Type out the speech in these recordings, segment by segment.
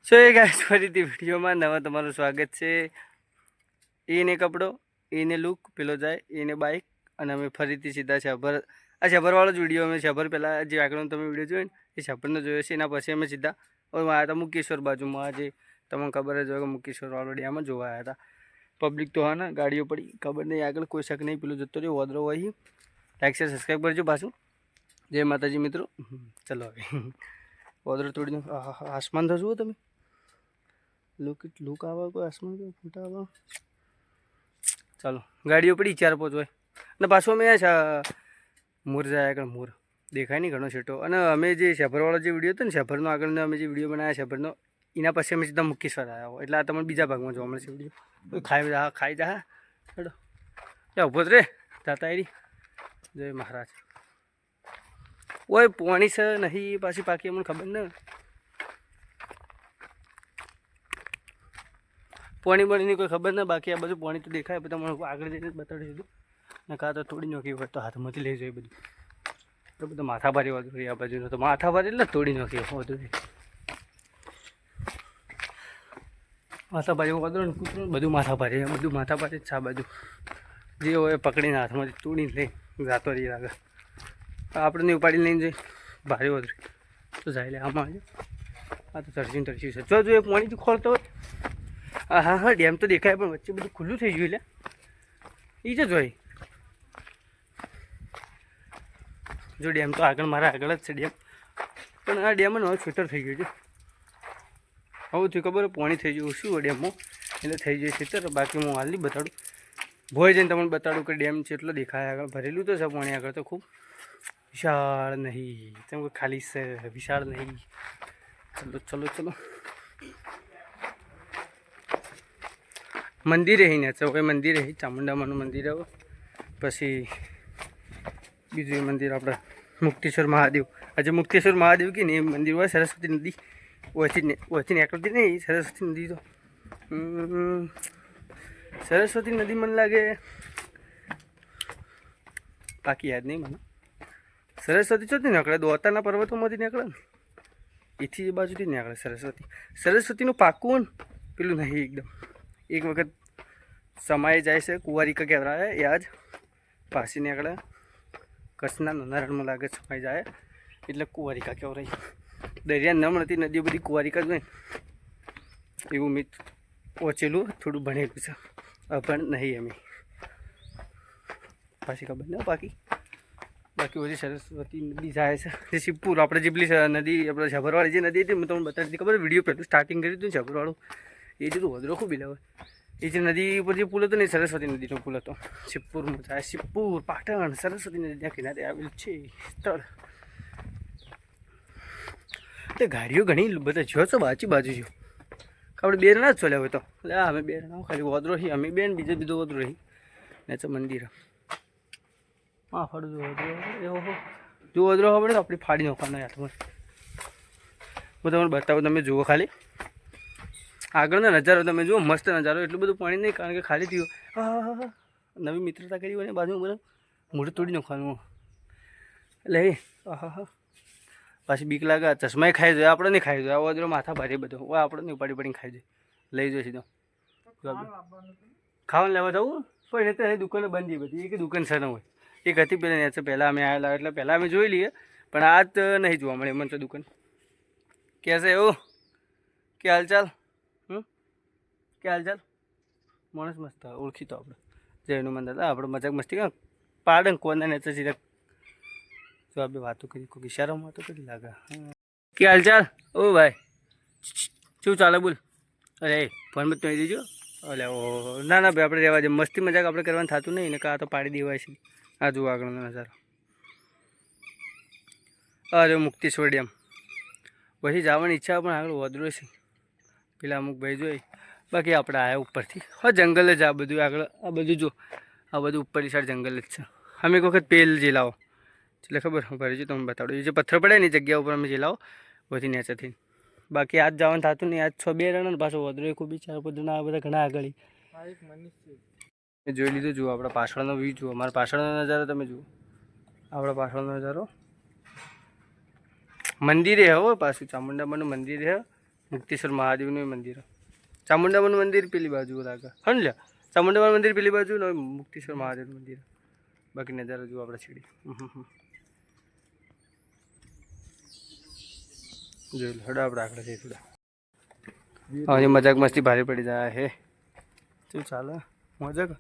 સો એ guys ફરીથી વિડીયોમાં નવા તમારું સ્વાગત છે. એને કપડો, એને લુક, પેલો જાય એને બાઇક, અને અમે ફરીથી સીધા છાભર. આ છાભરવાળો જ વિડીયો અમે છાભર પહેલાં જે આગળનો તમે વિડીયો જોયો ને એ છાભરનો જોયો છે. એના પછી અમે સીધા આવ્યા હતા મુકેશ્વર બાજુમાં. આજે તમને ખબર જ હોય કે મુકેશ્વરવાળો ડેમ જ જોવા આવ્યા હતા. પબ્લિક તો હા ને ગાડીઓ પડી, ખબર નહીં આગળ કોઈ શક નહીં. પેલું જતો રહ્યો વોદરો હોય. લાઈક શેર સબસ્ક્રાઈબ કરજો પાછું. જય માતાજી મિત્રો. ચલો હવે વોદરો તોડીને આસમાન તો જુઓ તમે. લુક આવા કોઈ આસમાન કોઈ ફોટા આવા. ચાલો ગાડીઓ પડી 4-5 હોય અને પાછું અમે મોર જાય આગળ મોર દેખાય નહીં ઘણો છેટો. અને અમે જે શેભરવાળો જે વિડીયો હતો ને શેભરનો આગળનો અમે જે વિડીયો બનાવ્યા શેભરનો એના પછી અમે સીધા મુકેશ્વર આવ્યા હોય. એટલે આ તમને બીજા ભાગમાં જોવા મળશે વિડીયો. ખાઈ જા હેડો લે ઉભો રે જાતા એરી. જય મહારાજ. ઓય પોણી છે નહીં પાછી પાકી અમને ખબર ને. પાણી બળીની કોઈ ખબર ના. બાકી આ બધું પાણી તો દેખાય. બધા મને આગળ જઈને જ બતાડી દીધું ને. કાં તો તોડી નાખ્યું હોય તો હાથમાંથી લઈ જાય બધું. તો બધું માથા ભારે વધુ રહી. આ બાજુનો તો માથા ભારે એટલે તોડી નાખ્યું વધુ રહી. માથા ભારે વધુ ને કૂતરું બધું માથા ભારે. બધું માથા ભારે જ છે. આ બાજુ જે હોય પકડીને હાથમાંથી તોડીને લઈ જાતો રહી આગળ. આપણે ઉપાડીને લઈને જઈ ભારે વધુ તો જાય લે આમાં આજે. આ તો તરસ્યું છે. જો એ પાણી તો ખોલતો હોય. હા હા ડેમ તો દેખાય પણ વચ્ચે બધું ખુલ્લું થઈ ગયું. એટલે એ જ જોઈ. જો ડેમ તો આગળ મારા આગળ જ છે ડેમ. પણ આ ડેમ હવે છૂટર થઈ ગયું છે. હવે થયું ખબર પાણી થઈ ગયું શું ડેમમાં એટલે થઈ જાય છેતર. બાકી હું હાલ નહીં બતાડું. ભોય જઈને તમને બતાડું કે ડેમ છે એટલો દેખાય આગળ. ભરેલું તો છે પાણી આગળ તો ખૂબ વિશાળ નહીં. તેમ ખાલી છે વિશાળ નહીં. ચલો ચલો ચલો. મંદિરે અહીં છે હવે. મંદિરે ચામુંડામાનું મંદિર હવે. પછી બીજું મંદિર આપણે મુક્તેશ્વર મહાદેવ. આજે મુક્તેશ્વર મહાદેવ કે ને એ મંદિર હોય સરસ્વતી નદી ઓછી નીકળતી નહીં. સરસ્વતી નદી તો સરસ્વતી નદી મને લાગે બાકી યાદ નહીં મને. સરસ્વતી ચોથી નીકળે દોતાના પર્વતોમાંથી નીકળે ને એથી એ બાજુથી નીકળે સરસ્વતી. સરસ્વતીનું પાકું ને પેલું નહીં એકદમ. એક વખત સમાય જાય છે કુંવારિકા કહેવાય યાદ પાછી નીકળે. કચ્છના નરણમાં લાગે સમાઈ જાય એટલે કુંવારિકા કહેવાય. દરિયા ન મળતી નદીઓ બધી કુંવારિકા જ હોય એવું મેં ઓચેલું થોડું ભણેલું છે. પણ નહીં અમે પાછી ખબર ન. બાકી બધી સરસ્વતી નદી જાય છે. જે શિવપુર આપણે જેટલી નદી આપણે છાભરવાળી જે નદી હતી મેં તમને બતાવી દીધી ખબર. વિડીયો પહેલું સ્ટાર્ટિંગ કર્યું હતું છાભરવાળું એ જ તો વધરો ખૂબ લાવે. એ જે નદી ઉપર જે પુલ હતો ને સરસ્વતી નદીનો પુલ હતો. શિવપુરમાં જાય. શિવપુર પાટણ સરસ્વતી નદીના કિનારે આવેલું છે સ્થળ. તે ગાડીઓ ઘણી બધા જો છો બાજુ જો. આપણે બે જણા જ ચાલ્યા હોય તો એટલે અમે બે જણા ખાલી વોદરો રહી. અમે બેન બીજો વોદરો રહી ને તો મંદિર હા ફાડું જો વોદરો જો વોદરો ખબર તો આપણી ફાડી નાખવાના હાથમાં. હું તમને બતાવું તમે જુઓ ખાલી આગળનો નજારો તમે જુઓ. મસ્ત નજારો. એટલું બધું પાણી નહીં કારણ કે ખાલી થયું. હા નવી મિત્રતા કરી હોય ને બાજુ બધા મોઢું તોડી નાખવાનું એટલે હા પાછી બીક લાગે. ચશ્માએ ખાઈ જાય આપણે નહીં ખાઈ જાય. આવો વોદરો માથા ભારે બધો હોય આપણે નહીં ઉપાડીને ખાઈ જાય. લઈ જાય સીધો ખાવાનું લેવા જવું પણ એ તો એ દુકાને બંધ બધી. એક દુકાન છે ન હોય. એક હતી પહેલાં ને પહેલાં અમે આવેલા એટલે પહેલાં અમે જોઈ લઈએ પણ આજ તો નહીં જોવા મળે મને તો દુકાન. કેસે એવું કે હાલચાલ કે હાલચાલ માણસ મસ્ત ઓળખી તો આપણે જયનું મંદિર આપણે મજાક મસ્તી કાં પાડન કોના ને સીધા તો આપણે વાતો કરી કોઈ ઇશારામાં વાતો કરી લાગે. કે હાલચાલ ઓ ભાઈ શું ચાલે બોલ. અરે ફોન મત કહી દેજો. અલે ઓ ના ભાઈ આપણે રહેવા દે. મસ્તી મજાક આપણે કરવાનું થતું નહીં ને કાં તો પાડી દેવાય છે. આ જુઓ આગળનો નજારો. અરે મુક્તેશ્વર ડેમ પછી જવાની ઈચ્છા પણ આગળ વધરો છે. પેલા અમુક ભાઈ જોઈ. બાકી આપણે આવ્યા ઉપરથી હા જંગલ જ. આ બધું આગળ આ બધું જો આ બધું ઉપરની સાઈડ જંગલ જ છે. અમે એક વખત પેલ જે લાવો એટલે ખબર ભરી જો તમને બતાડું. એ જે પથ્થર પડે ને જગ્યા ઉપર અમે જે લાવો બધી નેચરથી. બાકી આજ જવાનું થતું નહીં. આજ 6-2 રન પાછો વધરો ખૂબ 4-5 જણા બધા ઘણા આગળ જોઈ લીધું. જુઓ આપણા પાછળનો વ્યૂ જુઓ. અમારા પાછળનો નજારો તમે જુઓ. આપણા પાછળનો નજારો મંદિરે હો પાછું ચામુંડામાનું મંદિર છે. મુક્તેશ્વર મહાદેવનું મંદિર, ચામુંડામાનું મંદિર પેલી બાજુ લાગે સમજ્યા, ચામુંડામાનું મંદિર પેલી બાજુ ને મુક્તેશ્વર મહાદેવનું મંદિર. બાકી નજારો જુઓ આપણે સીડી જોઈ લો. હડો આપણે આગળ જઈએ થોડા. હવે મજાક મસ્તી ભારે પડી જાય હે. શું ચાલે મજાક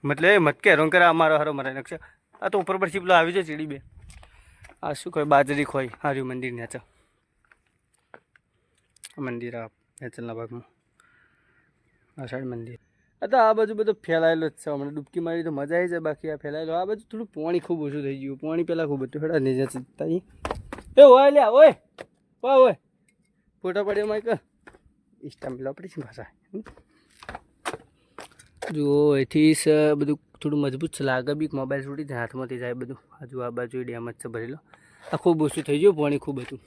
મતલબ મત કે રોંગ કરે અમારો હારો મરાઈ નાખશે. આ તો ઉપર પરથી પેલો આવી જાય ચીડી બે. આ શું કહે બાજરી ખોઈ હાર્યું મંદિર નેચર મંદિર આ નેચરના ભાગમાં આ સાઈડ મંદિર. આ તો આ બાજુ બધો ફેલાયેલો જ છે. હમણાં ડૂબકી મારી તો મજા આવી જાય. બાકી આ ફેલાયેલો આ બાજુ થોડું પાણી ખૂબ ઓછું થઈ ગયું. પાણી પહેલાં ખૂબ હતું. હેડા નીચે ચિંતા એ હોય લ્યા ઓય ઓય ફોટો પડ્યો માઇક ઇન્સ્ટા પેલા પડી છે ભાષા જુઓ. એથી બધું થોડું મજબૂત છે લાગે બી. મોબાઈલ છૂટી જાય હાથમાંથી જાય બધું. હજુ આ બાજુ ડેમ જ છે ભરેલો. આ ખૂબ ઓછું થઈ ગયું પાણી ખૂબ હતું.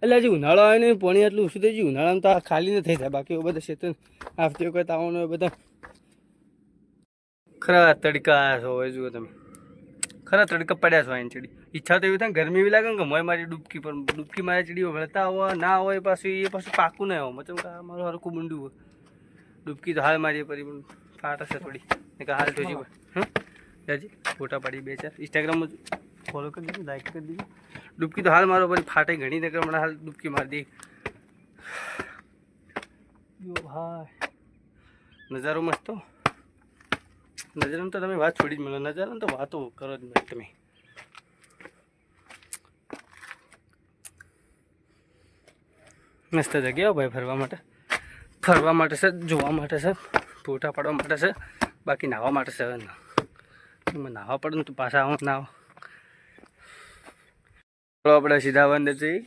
એટલે હજી ઉનાળો આવે ને પાણી એટલું ઓછું થઈ ગયું. ઉનાળામાં તો આ ખાલી ન થઈ જાય. બાકી એ બધા ક્ષેત્ર આવતી વખત આવવાનું એ બધા ખરા તડકા હોય. જુઓ તમે ખરા તડકા પડ્યા છો અહીં ચડી. ઈચ્છા તો એવી થાય ગરમી એવી લાગે ને કે મોય મારી ડૂબકી પણ ડૂબકી મારી ચડીઓ વળતા હોય ના હોય પાછું એ પાછું પાકું નહીં હોય. મતલબ કે મારું હરખું બુંડું હોય. ડૂબકી તો હાલ મારી પરી પણ ફાટ હશે થોડી કે હાલ તો જીવ હજી ફોટા પાડી 2-4 ઇન્સ્ટાગ્રામમાં ફોલો કરી દીધું લાઈક કરી દીધું. ડૂબકી તો હાલ મારો પરી ફાટે ઘણી નકર હમણાં હાલ ડૂબકી મારી દે. જો ભાઈ નજારો મસ્ત. નજારામાં તો તમે વાત છોડી જ મળો. નજારામાં તો વાતો કરો જ નહીં તમે. મસ્ત જગ્યા ભાઈ ફરવા માટે છે, જોવા માટે છે, ફોટા પાડવા માટે છે. બાકી નાહવા માટે છે. એમાં નાહવા પડે ને તો પાછા આવો નાહો. આપણે સીધા અંદર જઈ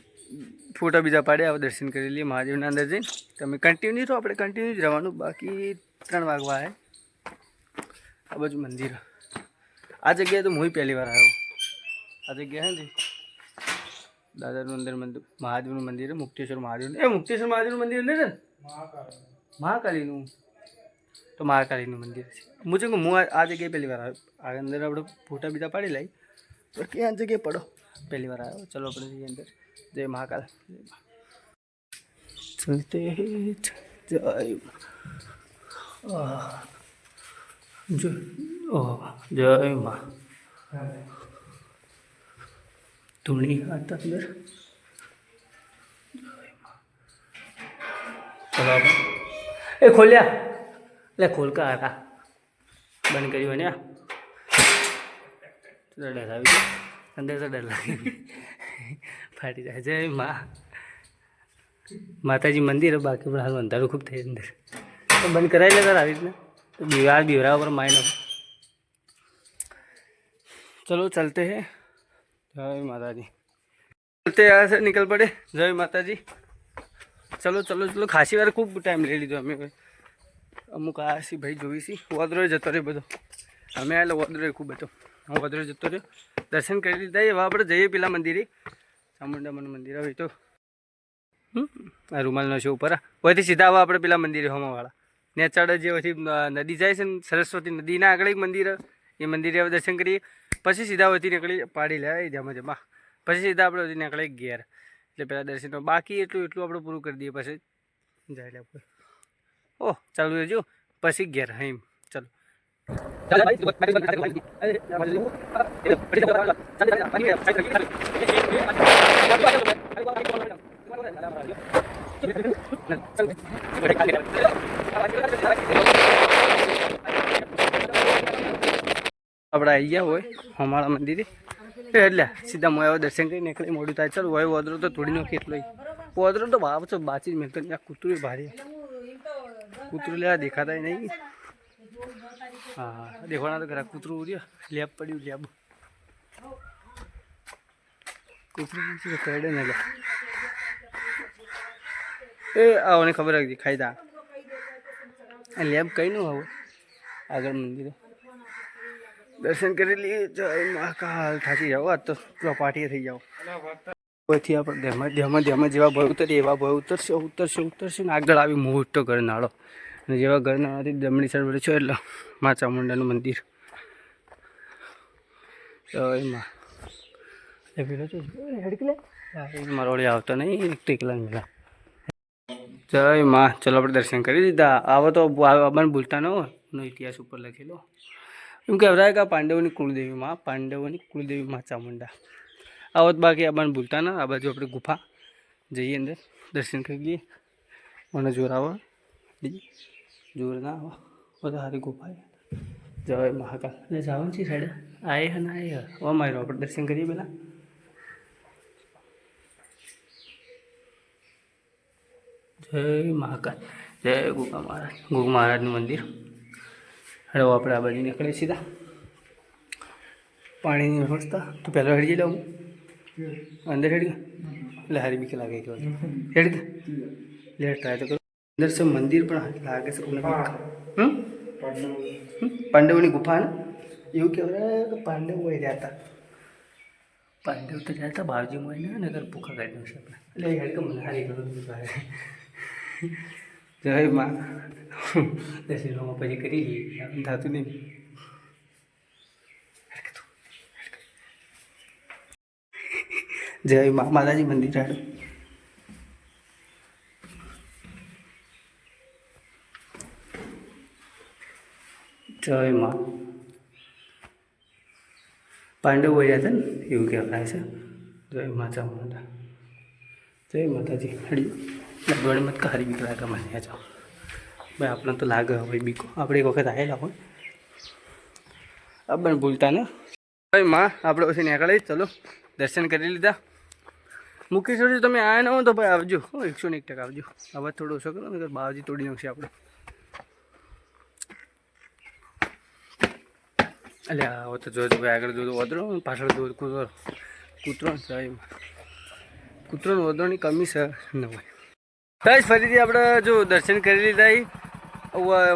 ફોટા બીજા પાડ્યા. હવે દર્શન કરી લઈએ મહાદેવના અંદર જઈને. તમે કન્ટિન્યુ રહો. આપણે કન્ટિન્યુ જ રહેવાનું. બાકી 3 વાગવા આવે. આ બાજુ મંદિર. આ જગ્યાએ તો હું પહેલી વાર આવ્યો. આ જગ્યા છે ને દાદાનું અંદર મંદિર મહાદેવનું મંદિર છે. મુક્તેશ્વર મહાદેવનું મુક્તેશ્વર મહાદેવનું મંદિર અંદર છે ને મહાકાલીનું તો મહાકાલીનું મંદિર છે. હું આ જગ્યાએ પહેલી વાર આવ્યો. આ અંદર આપણે ફોટા બીજા પાડી લઈ. બાકી આ જગ્યાએ પડો પહેલી વાર આવ્યો. ચલો આપણે જઈએ અંદર. જય મહાકાલ. ચલતે જય મા ધૂણી હાથ અંદર. ચલો આપણે એ ખોલ્યા એટલે ખોલકા હતા બંધ કર્યું ને ડર આવી ગયો અંદર તો ડર લાગે ફાટી જાય. જય મા માતાજી મંદિર. બાકી પણ હાલ અંધારું ખૂબ થઈ અંદર તો બંધ કરાવી લે આવી રીતના તો બીવરા ઉપર માઇન્ડ. चलो चलते हैं. जय माता जी. चलते यहाँ से निकल पड़े. जय माता जी. चलो चलो चलो खासी વાર ખૂબ ટાઈમ લઈ લીધો અમે. અમુક આસી ભાઈ જોઈ સી વોદરો જતો રહ્યો બધો. અમે એટલે વોદરો ખૂબ હતો. હું વોદરો જતો રહ્યો. દર્શન કરી લીધા. હવે આપણે જઈએ પેલા મંદિરે ચામુંડામાનું મંદિર. હવે તો આ રૂમાલનો છે ઉપર. હોયથી સીધા હવે આપણે પેલા મંદિરે હોમાવાળા નેચાડ જે પછી નદી જાય છે ને સરસ્વતી નદીના આગળ એક મંદિર. એ મંદિરે હવે દર્શન કરીએ. પછી સીધા વધી નીકળી પાડી લે જમા જમા. પછી સીધા આપણે વધી નીકળે ઘેર. એટલે પહેલાં દર્શન બાકી એટલું આપણે પૂરું કરી દઈએ. પછી જાય એટલે આપણે ઓહ ચાલુ રહેજો. પછી ઘેર હા ચાલો. આપણે આવી ગયા હોય અમારા મંદિરે એટલે સીધા મોયા દર્શન કરી નીકળી. મોડું થાય. ચાલો હોય વોદરો તો થોડી નો કેટલો વોદરો તો ભાવ છે બાચી જ મેં તો કૂતરું ભારે કૂતરું લેવા દેખાતા નહીં. હા દેખવાના તો ખરા કૂતરું ઉડ્યો લેબ પડ્યું લેબ કૂતરું કરડે ને લે એ આવને ખબર હતી ખાઈ તા લેબ કઈ નું આવું આગળ મંદિરે દર્શન કરી લઈએ. જય મહાકાલ. થાકી જાઓ આજ તો પેલો પાટીએ થઈ જાઓ. પછી આપણે ધ્યામાં જેવા ભય ઉતરીએ એવા ભય ઉતરશે ને આગળ આવી મોટો ગરનાળો. અને જેવા ગરનાળાથી જમણી સાઈડ વળે છો એટલે મા ચામુંડાનું મંદિર. એમાં પેલો મારો આવતો નહીં એકલા મેળા જય માં. ચલો આપણે દર્શન કરી દીધા. આવો તો આપણને ભૂલતા ન હોય એનો ઇતિહાસ ઉપર લખેલો. એમ કહેવાય કે પાંડવોની કુળદેવી માં, પાંડવોની કુળદેવી માં ચામુંડા. આવો તો બાકી આપણને ભૂલતા ના. આ બાજુ આપણે ગુફા જઈએ, અંદર દર્શન કરી લઈએ. મને જોર આવે, જોર ના આવે બધા સારી ગુફા. જય મહાકાલ. એટલે જવાનું છે સાઈડ આએ હે ના આએ હે મારો આપણે દર્શન કરીએ પેલા. જય મહાકાલ, જય ગોગા મહારાજ, ગોગા મહારાજનું મંદિર. હવે આપણે આ બાજુ નીકળીએ સીધા. પાણીની વ્યવસ્થા તો પહેલાં હેડી લઉં અંદર હેડ ગયા. એટલે હારી બીક લાગે કે હેડ ગયા. લે ટ્રાય તો કરો. અંદર છે મંદિર પણ લાગે છે કોને પાંડવોની ગુફા ને એવું કહેવાય કે પાંડવો રહ્યા હતા. પાંડવ તો રહ્યા હતા બાજુમાં ને નગર ભૂખા કાઢ્યું છે આપણે. એટલે હેડ કે મને હારી કરું જય માં. દર્શનમાં પછી કરી લઈએ, થતું નહીં. જય માં. માતાજી મંદિર આડું. જય માં. પાંડવો રહ્યા હતા ને એવું કહેવાય છે. જય માતા માતા, જય માતાજી. હડી લાગવાની મત હારી બીક લાગે મને. જાઓ ભાઈ, આપણને તો લાગે હવે બીકો. આપણે એક વખત આવેલા હોય આપણને ભૂલતા ને. ભાઈ માં આપણે પછી નીકળે. ચલો દર્શન કરી લીધા. મુકેશ્વર તમે આવ્યા ના હો તો ભાઈ આવજો. 101% આવજો. આવાજ થોડો ઓછો કરો ને, બાવજી તોડી નાખશે આપણે. એટલે આવો તો જોજો ભાઈ, આગળ જોજો વધરો, પાછળ જોજો કૂતરો. કૂતરો સાહેબ, કૂતરો વધરોની કમી છે ન હોય. બસ ફરીથી આપણે જો દર્શન કરી લીધા.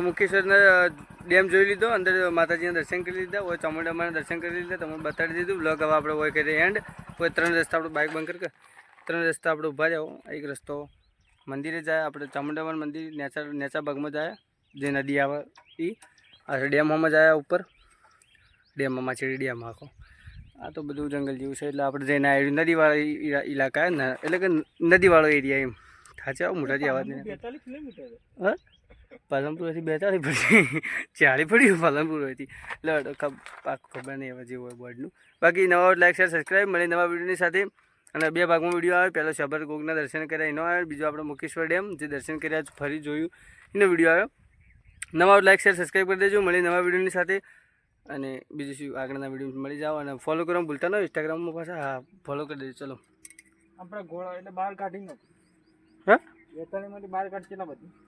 મુકેશ્વરના ડેમ જોઈ લીધો, અંદર માતાજીના દર્શન કરી લીધા, હોય ચામુંડામાના દર્શન કરી લીધા. તમને બતાડી દીધું. બ્લોગ હવે આપણે હોય કરી એન્ડ. કોઈ 3 રસ્તા આપણે બાઇક બંધ કરી 3 રસ્તા આપણે ઊભા જાઓ. એક રસ્તો મંદિરે જાય, આપણે ચામુંડામાનું મંદિર નેચા ભાગમાં જાય, જે નદી આવે એ. આ ડેમમાં જાય ઉપર, ડેમમાં માછેડી ડેમ આખો. આ તો બધું જંગલ જેવું છે. એટલે આપણે જઈને આવ્યું નદીવાળા ઇલાકા ને, એટલે કે નદીવાળો એરિયા એમ થાચે. આવું મોટાથી આવાજ નહીં. 42 કિલોમીટર. હા, પાલનપુરથી 42 પડી, 40 પડ્યું પાલનપુરથી. એટલે ખબર નહીં હવે જે હોય બોર્ડનું. બાકી નવા લાઈક શેર સબસ્ક્રાઈબ મળે નવા વિડીયોની સાથે. અને 2 ભાગમાં વિડીયો આવે. પહેલો શબર ગોગના દર્શન કર્યા એનો આવે, બીજો આપણે મુકેશ્વર ડેમ જે દર્શન કર્યા ફરી જોયું એનો વિડીયો આવ્યો. નવા લાઈક શેર સબસ્ક્રાઈબ કરી દેજો. મળી નવા વિડીયોની સાથે. અને બીજું શું આગળના વિડીયો મળી જાઓ. અને ફોલો કરવાનું ભૂલતા ન. ઇન્સ્ટાગ્રામમાં પાછા હા ફોલો કરી દેજો. ચલો આપણે ઘોડા એટલે બહાર કાઢી નાખો. હા, 42 માંથી બહાર કાઢી કેટલા બધી